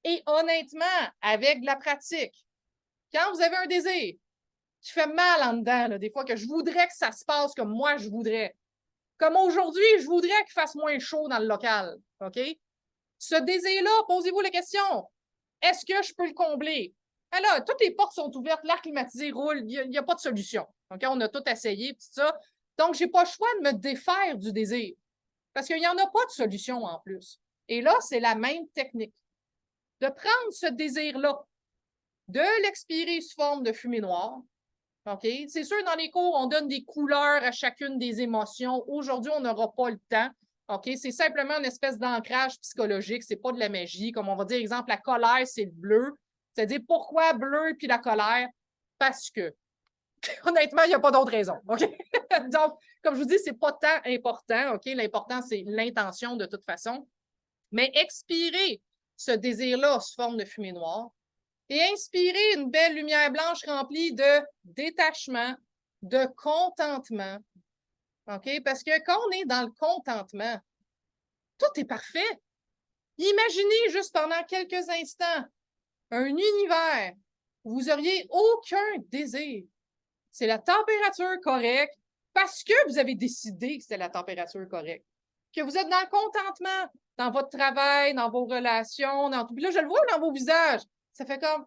A: Et honnêtement, avec de la pratique, quand vous avez un désir qui fait mal en dedans, là, des fois que je voudrais que ça se passe comme moi je voudrais, comme aujourd'hui, je voudrais qu'il fasse moins chaud dans le local, OK? Ce désir-là, posez-vous la question, est-ce que je peux le combler? Alors, toutes les portes sont ouvertes, l'air climatisé roule, il n'y a pas de solution. OK? On a tout essayé, tout ça. Donc, je n'ai pas le choix de me défaire du désir parce qu'il n'y en a pas de solution en plus. Et là, c'est la même technique. De prendre ce désir-là de l'expirer sous forme de fumée noire. OK? C'est sûr, dans les cours, on donne des couleurs à chacune des émotions. Aujourd'hui, on n'aura pas le temps. OK? C'est simplement une espèce d'ancrage psychologique. C'est pas de la magie. Comme on va dire, exemple, la colère, c'est le bleu. C'est-à-dire, pourquoi bleu puis la colère? Parce que. Honnêtement, il n'y a pas d'autre raison. OK? Donc, comme je vous dis, c'est pas tant important. OK? L'important, c'est l'intention de toute façon. Mais expirer ce désir-là sous forme de fumée noire, et inspirer une belle lumière blanche remplie de détachement, de contentement. OK? Parce que quand on est dans le contentement, tout est parfait. Imaginez juste pendant quelques instants un univers où vous n'auriez aucun désir. C'est la température correcte parce que vous avez décidé que c'était la température correcte. Que vous êtes dans le contentement, dans votre travail, dans vos relations, dans tout. Puis là, je le vois dans vos visages. Ça fait comme,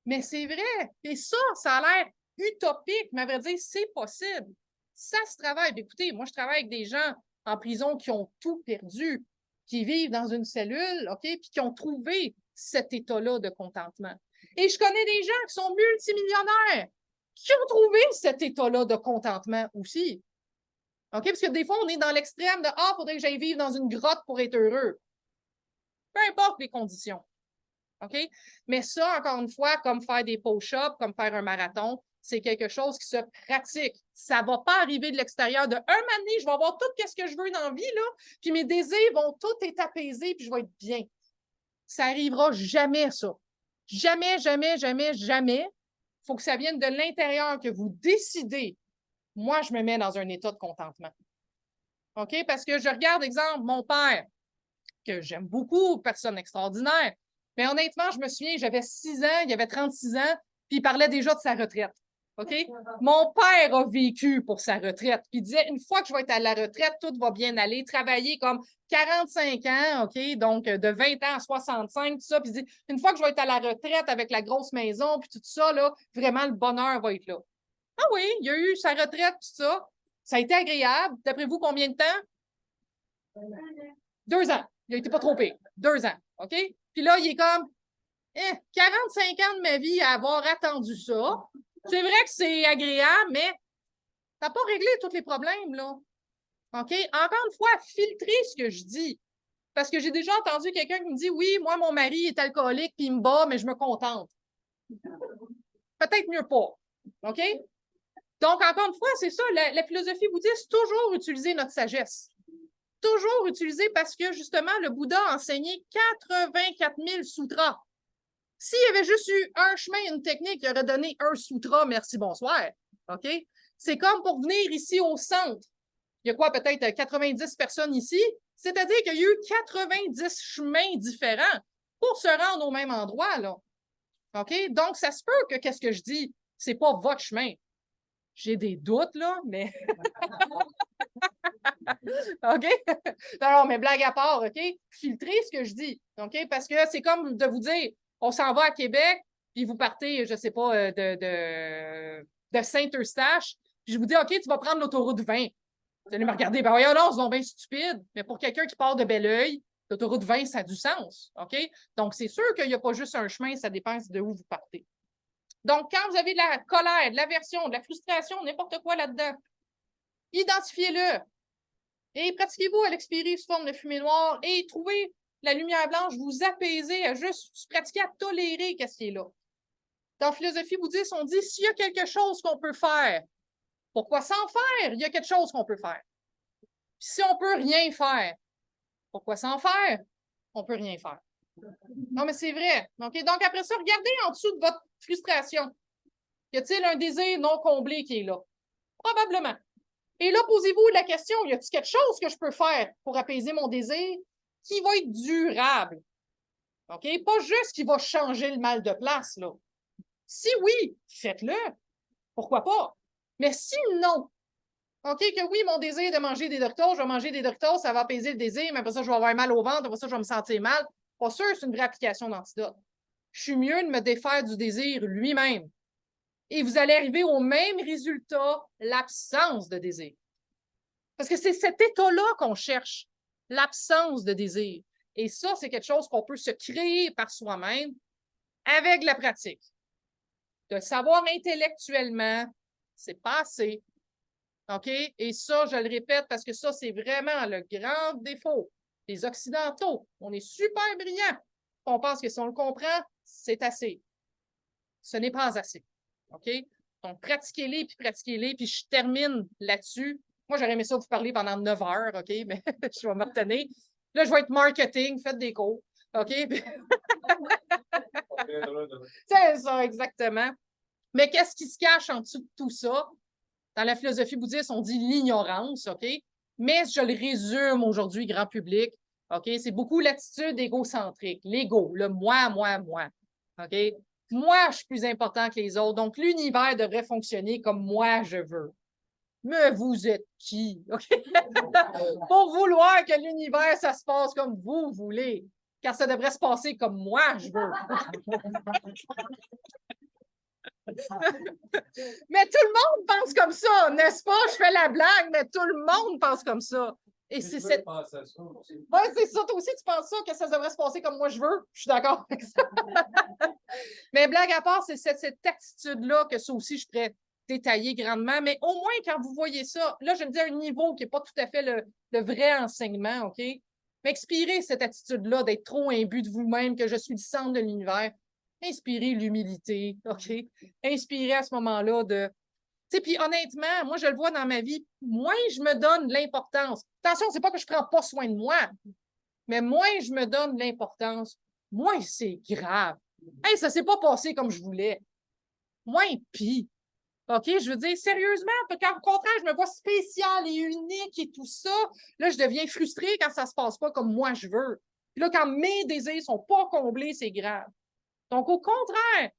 A: mais c'est vrai. Et ça a l'air utopique, mais à vrai dire, c'est possible. Ça se travaille. Écoutez, moi, je travaille avec des gens en prison qui ont tout perdu, qui vivent dans une cellule, OK, puis qui ont trouvé cet état-là de contentement. Et je connais des gens qui sont multimillionnaires, qui ont trouvé cet état-là de contentement aussi. OK? Parce que des fois, on est dans l'extrême de ah, il faudrait que j'aille vivre dans une grotte pour être heureux. Peu importe les conditions. OK? Mais ça, encore une fois, comme faire des push-ups, comme faire un marathon, c'est quelque chose qui se pratique. Ça ne va pas arriver de l'extérieur de un moment donné, je vais avoir tout ce que je veux dans la vie, là, puis mes désirs vont tout être apaisés, puis je vais être bien. Ça n'arrivera jamais, ça. Jamais, jamais, jamais, jamais. Il faut que ça vienne de l'intérieur, que vous décidez. Moi, je me mets dans un état de contentement. OK? Parce que je regarde, exemple, mon père, que j'aime beaucoup, personne extraordinaire. Mais honnêtement, je me souviens, j'avais 6 ans, il avait 36 ans, puis il parlait déjà de sa retraite. OK? Mon père a vécu pour sa retraite. Puis il disait, une fois que je vais être à la retraite, tout va bien aller. Travailler comme 45 ans, OK? Donc, de 20 ans à 65, tout ça. Puis il dit, une fois que je vais être à la retraite avec la grosse maison, puis tout ça, là, vraiment, le bonheur va être là. Ah oui, il a eu sa retraite, tout ça. Ça a été agréable. D'après vous, combien de temps? 2 ans. Il a été pas trop pire. 2 ans. OK? Puis là, il est comme 45 ans de ma vie à avoir attendu ça. C'est vrai que c'est agréable, mais ça n'a pas réglé tous les problèmes, là. OK? Encore une fois, filtrez ce que je dis. Parce que j'ai déjà entendu quelqu'un qui me dit oui, moi, mon mari est alcoolique, puis il me bat, mais je me contente. Peut-être mieux pas. OK? Donc, encore une fois, c'est ça, la philosophie bouddhiste, toujours utiliser notre sagesse. Toujours utiliser parce que, justement, le Bouddha a enseigné 84 000 sutras. S'il y avait juste eu un chemin, une technique, il aurait donné un sutra, merci, bonsoir. OK? C'est comme pour venir ici au centre. Il y a quoi, peut-être 90 personnes ici? C'est-à-dire qu'il y a eu 90 chemins différents pour se rendre au même endroit, là. OK? Donc, ça se peut que qu'est-ce que je dis? C'est pas votre chemin. J'ai des doutes, là, mais. OK? Non, mais blague à part, OK? Filtrez ce que je dis. OK? Parce que c'est comme de vous dire, on s'en va à Québec, puis vous partez, je ne sais pas, de Saint-Eustache, puis je vous dis, OK, tu vas prendre l'autoroute 20. Vous allez me regarder, ben voyons, non, c'est bien stupide. Mais pour quelqu'un qui part de Belleuil, l'autoroute 20, ça a du sens. OK? Donc, c'est sûr qu'il n'y a pas juste un chemin, ça dépend de où vous partez. Donc, quand vous avez de la colère, de l'aversion, de la frustration, n'importe quoi là-dedans, identifiez-le. Et pratiquez-vous à l'expirer sous forme de fumée noire et trouvez la lumière blanche, vous apaisez à juste pratiquer à tolérer ce qui est là. Dans la philosophie bouddhiste, on dit s'il y a quelque chose qu'on peut faire, pourquoi s'en faire? Il y a quelque chose qu'on peut faire. Puis si on ne peut rien faire, pourquoi s'en faire? On ne peut rien faire. Non, mais c'est vrai. Okay? Donc, après ça, regardez en dessous de votre frustration. Y a-t-il un désir non comblé qui est là? Probablement. Et là, posez-vous la question, y a-t-il quelque chose que je peux faire pour apaiser mon désir qui va être durable? OK? Pas juste qui va changer le mal de place, là. Si oui, faites-le. Pourquoi pas? Mais si non, OK, que oui, mon désir de manger des Doritos, je vais manger des Doritos, ça va apaiser le désir, mais après ça, je vais avoir mal au ventre, après ça, je vais me sentir mal. Pas sûr, c'est une vraie application d'antidote. Je suis mieux de me défaire du désir lui-même. Et vous allez arriver au même résultat, l'absence de désir. Parce que c'est cet état-là qu'on cherche, l'absence de désir. Et ça, c'est quelque chose qu'on peut se créer par soi-même avec la pratique. De savoir intellectuellement, c'est pas assez. OK? Et ça, je le répète parce que ça, c'est vraiment le grand défaut des Occidentaux. On est super brillants. On pense que si on le comprend, c'est assez. Ce n'est pas assez. OK? Donc, pratiquez-les, puis je termine là-dessus. Moi, j'aurais aimé ça vous parler pendant 9 heures, OK? Mais je vais me retenir. Là, je vais être marketing, faites des cours. OK? C'est ça, exactement. Mais qu'est-ce qui se cache en dessous de tout ça? Dans la philosophie bouddhiste, on dit l'ignorance, OK? Mais je le résume aujourd'hui, grand public, OK? C'est beaucoup l'attitude égocentrique, l'ego, le moi, moi, moi, OK? Moi, je suis plus important que les autres, donc l'univers devrait fonctionner comme moi je veux. Mais vous êtes qui? OK? Pour vouloir que l'univers, ça se passe comme vous voulez, car ça devrait se passer comme moi je veux. Mais tout le monde pense comme ça, n'est-ce pas? Je fais la blague, mais tout le monde pense comme ça. Et c'est cette... Oui, c'est ça, toi aussi, tu penses ça, que ça devrait se passer comme moi je veux. Je suis d'accord avec ça. Mais blague à part, c'est cette attitude-là que ça aussi, je pourrais détailler grandement. Mais au moins, quand vous voyez ça, là, je me dis à un niveau qui n'est pas tout à fait le vrai enseignement, OK? Mais expirez cette attitude-là d'être trop imbu de vous-même, que je suis le centre de l'univers. Inspirez l'humilité, OK? Inspirez à ce moment-là de... Tu sais, puis honnêtement, moi, je le vois dans ma vie, moins je me donne l'importance. Attention, c'est pas que je prends pas soin de moi, mais moins je me donne l'importance, moins c'est grave. Hey, ça s'est pas passé comme je voulais. Moins pis. OK? Je veux dire, sérieusement, quand au contraire, je me vois spécial et unique et tout ça, là, je deviens frustrée quand ça se passe pas comme moi je veux. Puis là, quand mes désirs sont pas comblés, c'est grave. Donc, au contraire,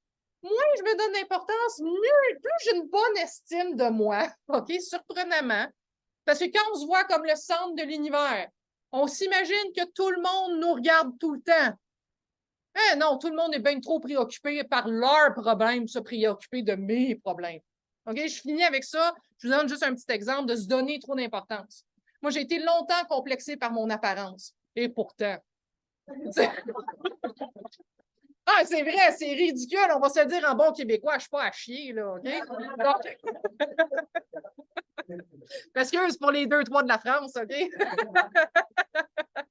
A: moins je me donne d'importance, mieux, plus j'ai une bonne estime de moi, OK, surprenamment, parce que quand on se voit comme le centre de l'univers, on s'imagine que tout le monde nous regarde tout le temps. Eh non, tout le monde est bien trop préoccupé par leurs problèmes, se préoccuper de mes problèmes. OK, je finis avec ça. Je vous donne juste un petit exemple de se donner trop d'importance. Moi, j'ai été longtemps complexée par mon apparence. Et pourtant, ah, c'est vrai, c'est ridicule. On va se le dire en bon québécois, je ne suis pas à chier, là, OK? Donc, excuse pour les 2-3 de la France, OK?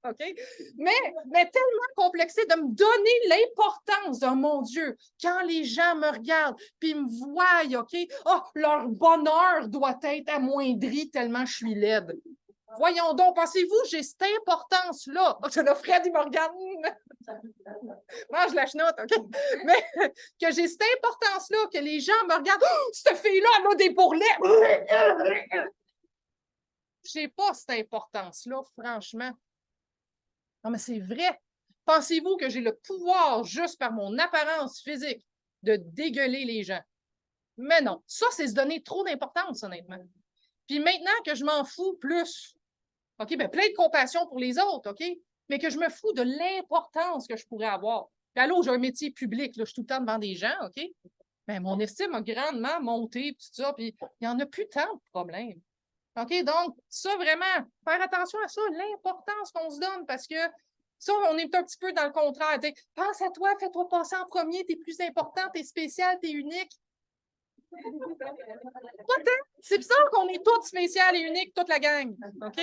A: OK? Mais tellement complexé de me donner l'importance de mon Dieu, quand les gens me regardent puis me voient, OK? Oh, leur bonheur doit être amoindri tellement je suis laide. Voyons donc, pensez-vous, j'ai cette importance-là? Oh, là, Fred, il me regarde. Mange la chenoute, OK? Mais que j'ai cette importance-là, que les gens me regardent. Oh, cette fille-là, elle a des bourrelets. Je n'ai pas cette importance-là, franchement. Non, mais c'est vrai. Pensez-vous que j'ai le pouvoir, juste par mon apparence physique, de dégueuler les gens? Mais non. Ça, c'est se donner trop d'importance, honnêtement. Puis maintenant que je m'en fous plus, OK, bien, plein de compassion pour les autres, OK? Mais que je me fous de l'importance que je pourrais avoir. Puis allô, j'ai un métier public, là, je suis tout le temps devant des gens, OK? Mais mon estime a grandement monté, tout ça, puis il n'y en a plus tant de problèmes. OK? Donc, ça, vraiment, faire attention à ça, l'importance qu'on se donne, parce que ça, on est un petit peu dans le contraire. T'sais, pense à toi, fais-toi passer en premier, t'es plus important, t'es spécial, t'es unique. C'est bizarre qu'on est toutes spéciales et uniques, toute la gang. OK?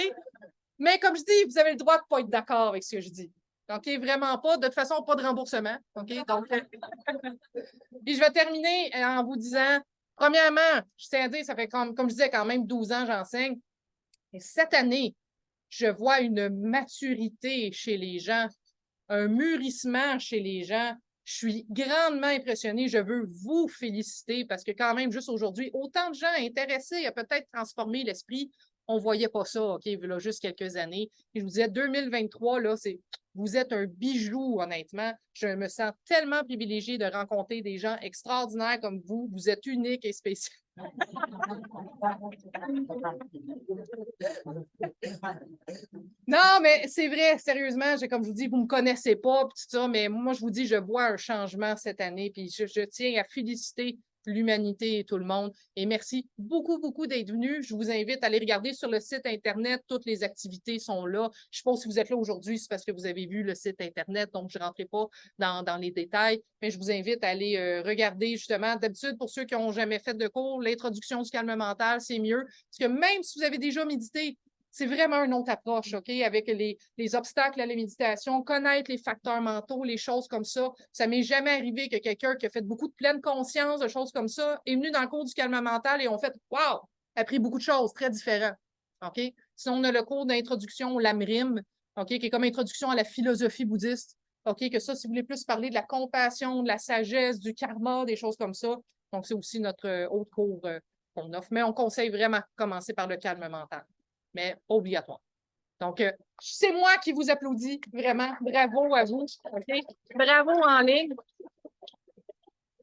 A: Mais comme je dis, vous avez le droit de ne pas être d'accord avec ce que je dis. OK? Vraiment pas. De toute façon, pas de remboursement. OK? Donc, puis je vais terminer en vous disant, premièrement, je tiens à dire, ça fait comme je disais, quand même 12 ans, j'enseigne. Et cette année, je vois une maturité chez les gens, un mûrissement chez les gens. Je suis grandement impressionnée. Je veux vous féliciter parce que quand même, juste aujourd'hui, autant de gens intéressés à peut-être transformer l'esprit. On ne voyait pas ça, OK, là, juste quelques années. Et je vous disais, 2023, là, vous êtes un bijou, honnêtement. Je me sens tellement privilégiée de rencontrer des gens extraordinaires comme vous. Vous êtes uniques et spéciaux. Non, mais c'est vrai, sérieusement, comme je vous dis, vous ne me connaissez pas, tout ça, mais moi, je vous dis, je vois un changement cette année, puis je tiens à féliciter l'humanité et tout le monde. Et merci beaucoup, beaucoup d'être venus. Je vous invite à aller regarder sur le site Internet. Toutes les activités sont là. Je suppose que si vous êtes là aujourd'hui, c'est parce que vous avez vu le site Internet, donc je ne rentrerai pas dans les détails, mais je vous invite à aller regarder justement. D'habitude, pour ceux qui n'ont jamais fait de cours, l'introduction du calme mental, c'est mieux. Parce que même si vous avez déjà médité, c'est vraiment une autre approche, OK? Avec les obstacles à la méditation, connaître les facteurs mentaux, les choses comme ça. Ça m'est jamais arrivé que quelqu'un qui a fait beaucoup de pleine conscience, de choses comme ça, est venu dans le cours du calme mental et on fait « Wow! » Appris beaucoup de choses très différentes. OK? Sinon, on a le cours d'introduction au Lamrim, OK? Qui est comme introduction à la philosophie bouddhiste. OK? Que ça, si vous voulez plus parler de la compassion, de la sagesse, du karma, des choses comme ça. Donc, c'est aussi notre autre cours qu'on offre. Mais on conseille vraiment de commencer par le calme mental, mais pas obligatoire. Donc, c'est moi qui vous applaudis, vraiment. Bravo à vous. Okay? Bravo en ligne.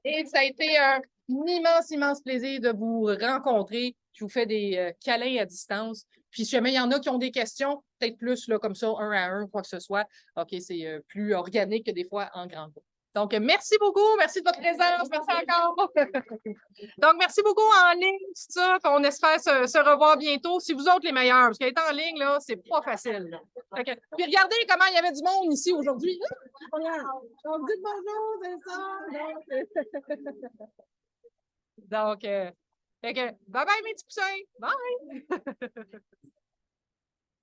A: Et ça a été un immense, immense plaisir de vous rencontrer. Je vous fais des câlins à distance. Puis, si jamais il y en a qui ont des questions, peut-être plus là, comme ça, un à un, quoi que ce soit. OK, c'est plus organique que des fois en grand groupe. Donc, merci beaucoup. Merci de votre présence. Merci encore. Donc, merci beaucoup en ligne, tout ça. On espère se revoir bientôt. C'est vous autres les meilleurs, parce qu'être en ligne, là, c'est pas facile. Là. Puis regardez comment il y avait du monde ici aujourd'hui. Donc, dites bonjour, c'est ça. Donc, bye bye mes petits poussins. Bye!